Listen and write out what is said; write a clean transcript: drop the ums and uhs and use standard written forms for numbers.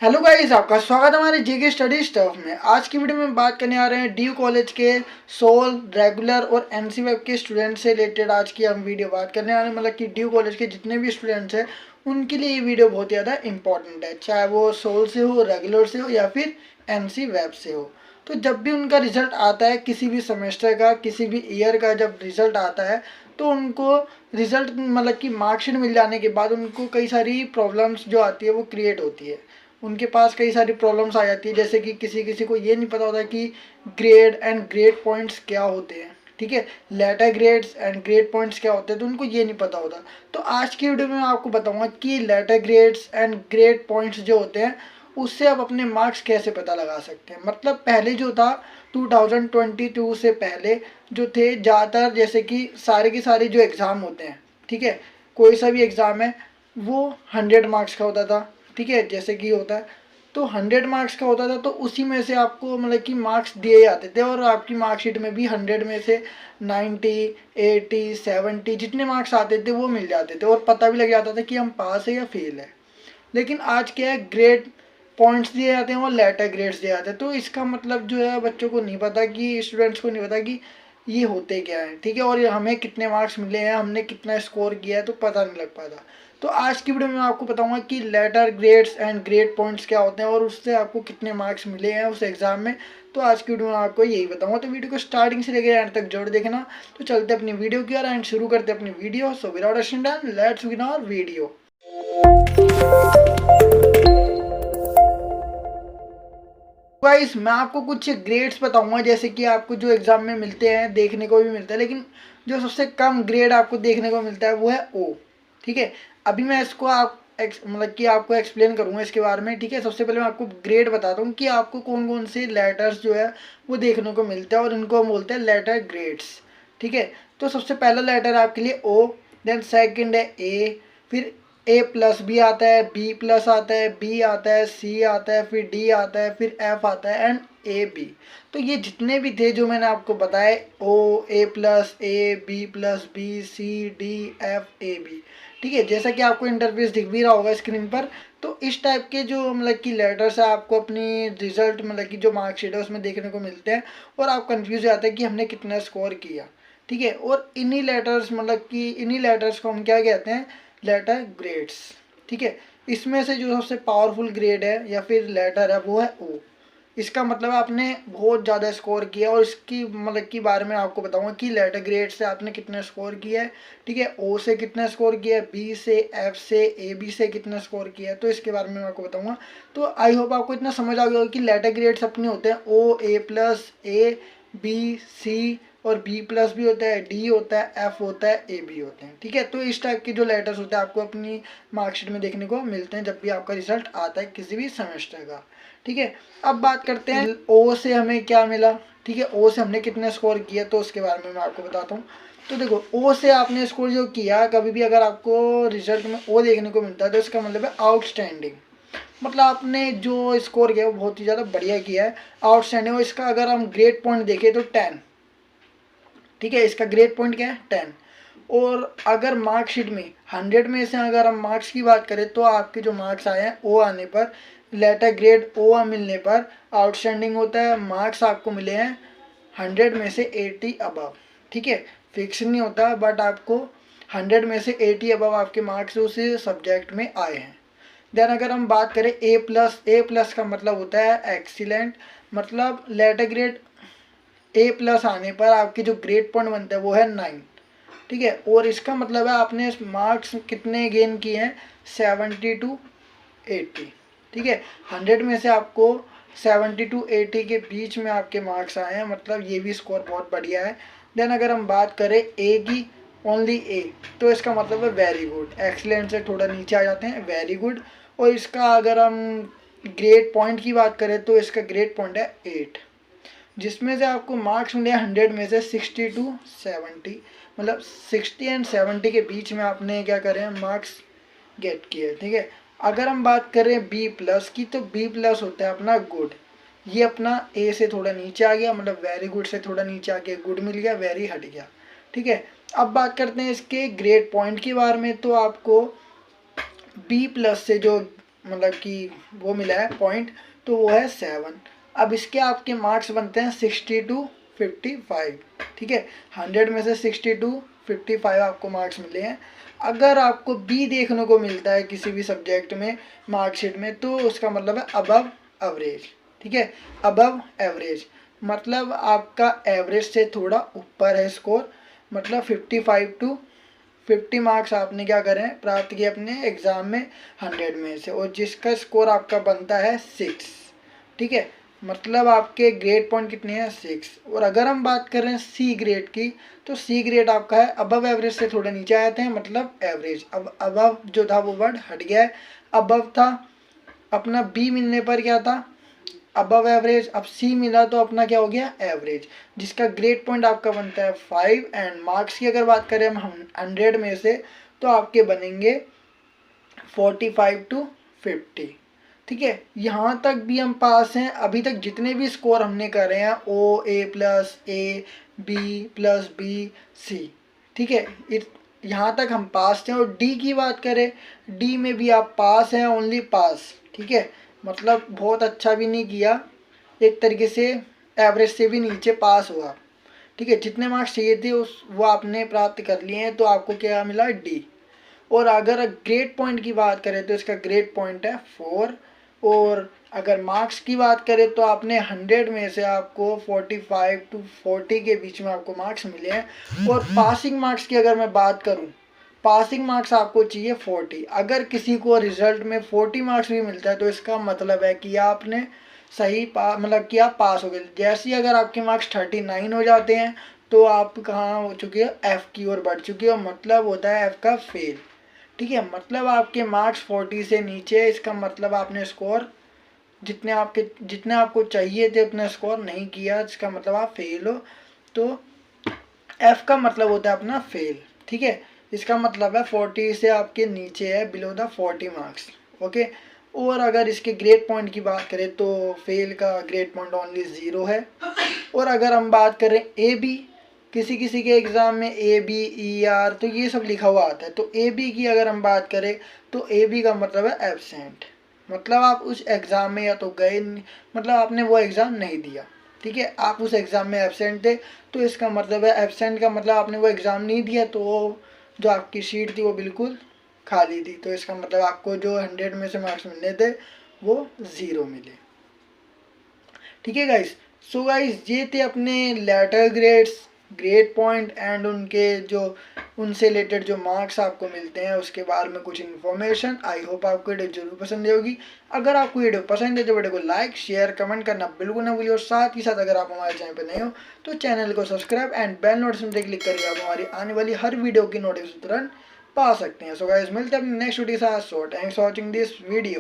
Hello guys, आपका स्वागत है हमारे जीके स्टडी स्टफ में। आज की वीडियो में बात करने आ रहे हैं डी कॉलेज के सोल, रेगुलर और एनसी वेब के स्टूडेंट से रिलेटेड। आज की हम वीडियो बात करने आ रहे हैं, मतलब कि डी कॉलेज के जितने भी स्टूडेंट्स हैं उनके लिए ये वीडियो बहुत ज़्यादा इंपॉर्टेंट है, चाहे वो सोल से हो, रेगुलर से हो या फिर एनसी वेब से हो। तो जब भी उनका रिजल्ट आता है, किसी भी सेमेस्टर का, किसी भी ईयर का जब रिजल्ट आता है, तो उनको रिजल्ट मतलब कि मार्कशीट मिल जाने के बाद उनको कई सारी प्रॉब्लम्स जो आती है वो क्रिएट होती है। उनके पास कई सारी प्रॉब्लम्स आ जाती है, जैसे कि किसी किसी को ये नहीं पता होता कि ग्रेड एंड ग्रेड पॉइंट्स क्या होते हैं। ठीक है, letter grades and grade points क्या होते हैं, तो उनको ये नहीं पता होता। तो आज की वीडियो में मैं आपको बताऊंगा कि letter grades and grade points जो होते हैं उससे आप अपने मार्क्स कैसे पता लगा सकते हैं। मतलब पहले जो था 2022 से पहले जो थे ज़्यादातर, जैसे कि सारे के सारे जो एग्ज़ाम होते हैं, ठीक है, कोई सा भी एग्ज़ाम है वो 100 मार्क्स का होता था। ठीक है, जैसे कि होता है तो 100 मार्क्स का होता था, तो उसी में से आपको मतलब कि मार्क्स दिए जाते थे और आपकी मार्कशीट में भी 100 में से 90, 80, 70 जितने मार्क्स आते थे वो मिल जाते थे और पता भी लग जाता था कि हम पास है या फेल है। लेकिन आज क्या है, ग्रेड पॉइंट्स दिए जाते हैं और लेटर ग्रेड्स दिए जाते हैं। तो इसका मतलब जो है बच्चों को नहीं पता, कि स्टूडेंट्स को नहीं पता कि ये होते क्या है। ठीक है, और ये हमें कितने मार्क्स मिले हैं, हमने कितना स्कोर किया है, तो पता नहीं लग पाता। तो आज की वीडियो में मैं आपको बताऊंगा कि letter grades and grade points क्या होते हैं और उससे आपको कितने मार्क्स मिले हैं उस एग्जाम में। तो आज की वीडियो में आपको यही बताऊंगा, तो वीडियो को स्टार्टिंग से लेकर एंड तक जोड़ देखना। तो चलते अपनी वीडियो की ओर एंड शुरू करते अपनी video. So without let's begin our video. Guys, मैं आपको कुछ ग्रेड्स बताऊंगा, जैसे कि आपको जो एग्जाम में मिलते हैं, देखने को भी मिलता है, लेकिन जो सबसे कम ग्रेड आपको देखने को मिलता है वो है ओ। ठीक है, अभी मैं इसको आप मतलब कि आपको एक्सप्लेन करूंगा इसके बारे में। ठीक है, सबसे पहले मैं आपको ग्रेड बताता हूँ कि आपको कौन कौन से लेटर्स जो है वो देखने को मिलता है, और इनको हम बोलते हैं लेटर ग्रेड्स। ठीक है, तो सबसे पहला लेटर आपके लिए ओ, देन सेकंड है ए, फिर ए प्लस बी आता है, बी प्लस आता है, बी आता है, सी आता है, फिर डी आता है, फिर एफ आता है एंड ए बी। तो ये जितने भी थे जो मैंने आपको बताए, O, A plus, A, B plus, B, C, D, F, A B. ठीक है, जैसा कि आपको इंटरफेस दिख भी रहा होगा स्क्रीन पर। तो इस टाइप के जो मतलब कि लेटर्स है आपको अपनी रिजल्ट मतलब कि जो मार्कशीट है उसमें देखने को मिलते हैं, और आप कंफ्यूज हो जाते हैं कि हमने कितना स्कोर किया। ठीक है, और इन्हीं लेटर्स मतलब कि इन्हीं लेटर्स को हम क्या कहते हैं, लेटर ग्रेड्स। ठीक है, इसमें से जो सबसे पावरफुल ग्रेड है या फिर लेटर है वो है ओ। इसका मतलब आपने बहुत ज़्यादा स्कोर किया, और इसकी मतलब के बारे में आपको बताऊंगा कि लेटर ग्रेड से आपने कितना स्कोर किया है। ठीक है, ओ से कितना स्कोर किया है, बी से, एफ से, ए बी से कितना स्कोर किया है, तो इसके बारे में मैं आपको बताऊंगा। तो आई होप आपको इतना समझ आ गया होगा कि लेटर ग्रेड्स अपने होते हैं O, A plus, A, B, सी, और बी प्लस भी होता है, डी होता है, एफ होता है, ए बी होते हैं। ठीक है, तो इस टाइप के जो लेटर्स होते हैं आपको अपनी मार्कशीट में देखने को मिलते हैं जब भी आपका रिजल्ट आता है किसी भी सेमेस्टर का। ठीक है, अब बात करते हैं ओ से हमें क्या मिला। ठीक है, ओ से हमने कितना स्कोर किया, तो उसके बारे में मैं आपको बताता हूँ। तो देखो, ओ से आपने स्कोर जो किया, कभी भी अगर आपको रिजल्ट में ओ देखने को मिलता है तो इसका मतलब है आउटस्टैंडिंग। मतलब आपने जो स्कोर किया वो बहुत ही ज़्यादा बढ़िया किया है, आउटस्टैंडिंग। इसका अगर हम ग्रेड पॉइंट देखें तो 10। ठीक है, इसका ग्रेड पॉइंट क्या है, 10। और अगर मार्कशीट में 100 में से अगर हम मार्क्स की बात करें तो आपके जो मार्क्स आए हैं ओ आने पर, लेटर ग्रेड ओ मिलने पर आउटस्टैंडिंग होता है। मार्क्स आपको मिले हैं 100 में से 80 अबव। ठीक है, फिक्स नहीं होता, बट आपको 100 में से 80 अबव आपके मार्क्स उस सब्जेक्ट में आए हैं। देन अगर हम बात करें ए प्लस, ए प्लस का मतलब होता है एक्सीलेंट। मतलब लेटर ग्रेड ए प्लस आने पर आपके जो ग्रेड पॉइंट बनता है वो है 9। ठीक है, और इसका मतलब है आपने मार्क्स कितने गेन किए हैं, 70 टू 80। ठीक है, 100 में से आपको 70 टू 80 के बीच में आपके मार्क्स आए हैं, मतलब ये भी स्कोर बहुत बढ़िया है। देन अगर हम बात करें ए की, ओनली ए, तो इसका मतलब है वेरी गुड। एक्सीलेंट से थोड़ा नीचे आ जाते हैं, वेरी गुड। और इसका अगर हम ग्रेड पॉइंट की बात करें तो इसका ग्रेड पॉइंट है 8, जिसमें से आपको मार्क्स मिले 100 में से 60 टू 70। मतलब 60 एंड 70 के बीच में आपने क्या करें, मार्क्स गेट किए। ठीक है, अगर हम बात करें बी प्लस की, तो बी प्लस होता है अपना गुड। ये अपना ए से थोड़ा नीचे आ गया, मतलब वेरी गुड से थोड़ा नीचे आ गया, गुड मिल गया, वेरी हट गया। ठीक है, अब बात करते हैं इसके ग्रेड पॉइंट के बारे में। तो आपको बी प्लस से जो मतलब कि वो मिला है पॉइंट, तो वो है 7। अब इसके आपके मार्क्स बनते हैं 60 to 55, ठीक है। 100 में से 60 to 55 आपको मार्क्स मिले हैं। अगर आपको बी देखने को मिलता है किसी भी सब्जेक्ट में मार्कशीट में, तो उसका मतलब है अबव एवरेज, ठीक है। अबव एवरेज मतलब आपका एवरेज से थोड़ा ऊपर है स्कोर, मतलब 55 to 50 मार्क्स आपने क्या करें प्राप्त किए अपने एग्ज़ाम में 100 में से, और जिसका स्कोर आपका बनता है 6, ठीक है। मतलब आपके ग्रेड पॉइंट कितने हैं 6। और अगर हम बात करें सी ग्रेड की, तो सी ग्रेड आपका है अबव एवरेज से थोड़े नीचे आते हैं, मतलब एवरेज। अब अबव जो था वो वर्ड हट गया है, अबव था अपना, बी मिलने पर क्या था अबव एवरेज, अब सी मिला तो अपना क्या हो गया एवरेज, जिसका ग्रेड पॉइंट आपका बनता है 5। एंड मार्क्स की अगर बात करें हम 100 में से, तो आपके बनेंगे 45 to 50, ठीक है। यहाँ तक भी हम पास हैं। अभी तक जितने भी स्कोर हमने करे हैं O, A plus, A B plus B C, ठीक है, यहाँ तक हम पास थे। और डी की बात करें, डी में भी आप पास हैं, ओनली पास, ठीक है। मतलब बहुत अच्छा भी नहीं किया, एक तरीके से एवरेज से भी नीचे पास हुआ, ठीक है। जितने मार्क्स चाहिए थे उस वो आपने प्राप्त कर लिए हैं, तो आपको क्या मिला डी। और अगर ग्रेड पॉइंट की बात करें तो इसका ग्रेड पॉइंट है 4। और अगर मार्क्स की बात करें तो आपने 100 में से आपको 45 to 40 के बीच में आपको मार्क्स मिले हैं। और पासिंग मार्क्स की अगर मैं बात करूं, पासिंग मार्क्स आपको चाहिए 40। अगर किसी को रिजल्ट में 40 मार्क्स भी मिलता है, तो इसका मतलब है कि आपने सही मतलब कि आप पास हो गए। जैसे ही अगर आपके मार्क्स 39 हो जाते हैं, तो आप कहाँ हो चुके हो, एफ़ की ओर बढ़ चुके हो, मतलब होता है एफ़ का फेल, ठीक है। मतलब आपके मार्क्स 40 से नीचे है, इसका मतलब आपने स्कोर जितने आपको चाहिए थे उतने स्कोर नहीं किया, इसका मतलब आप फेल हो। तो एफ का मतलब होता है अपना फेल, ठीक है। इसका मतलब है 40 से आपके नीचे है, बिलो द 40 मार्क्स, ओके। और अगर इसके ग्रेड पॉइंट की बात करें तो फेल का ग्रेड पॉइंट ओनली 0 है। और अगर हम बात करें ए बी, किसी किसी के एग्ज़ाम में ए बी ई आर तो ये सब लिखा हुआ आता है, तो ए बी की अगर हम बात करें तो ए बी का मतलब है एब्सेंट, मतलब आप उस एग्ज़ाम में या तो गए, मतलब आपने वो एग्ज़ाम नहीं दिया, ठीक है। आप उस एग्ज़ाम में एब्सेंट थे, तो इसका मतलब है एब्सेंट का मतलब आपने वो एग्ज़ाम नहीं दिया, तो वो जो आपकी शीट थी वो बिल्कुल खाली थी, तो इसका मतलब आपको जो 100 में से मार्क्स मिलने थे वो 0 मिले, ठीक है गाइस। सो गाइस ये थे अपने letter grades, grade point and उनके जो उनसे रिलेटेड जो मार्क्स आपको मिलते हैं उसके बारे में कुछ इन्फॉर्मेशन। आई होप आपको वीडियो जरूर पसंद होगी। अगर आपको वीडियो पसंद है तो वीडियो को लाइक शेयर कमेंट करना बिल्कुल ना भूलिए, और साथ ही साथ अगर आप हमारे चैनल पर नए हो तो चैनल को सब्सक्राइब एंड बेल नोटिफिकेशन पर क्लिक करके आप हमारी आने वाली हर वीडियो की नोटिफिकेशन तुरंत पा सकते हैं। सो गाइस मिलते हैं अपने नेक्स्ट वीडियो के साथ। So thanks for watching this video.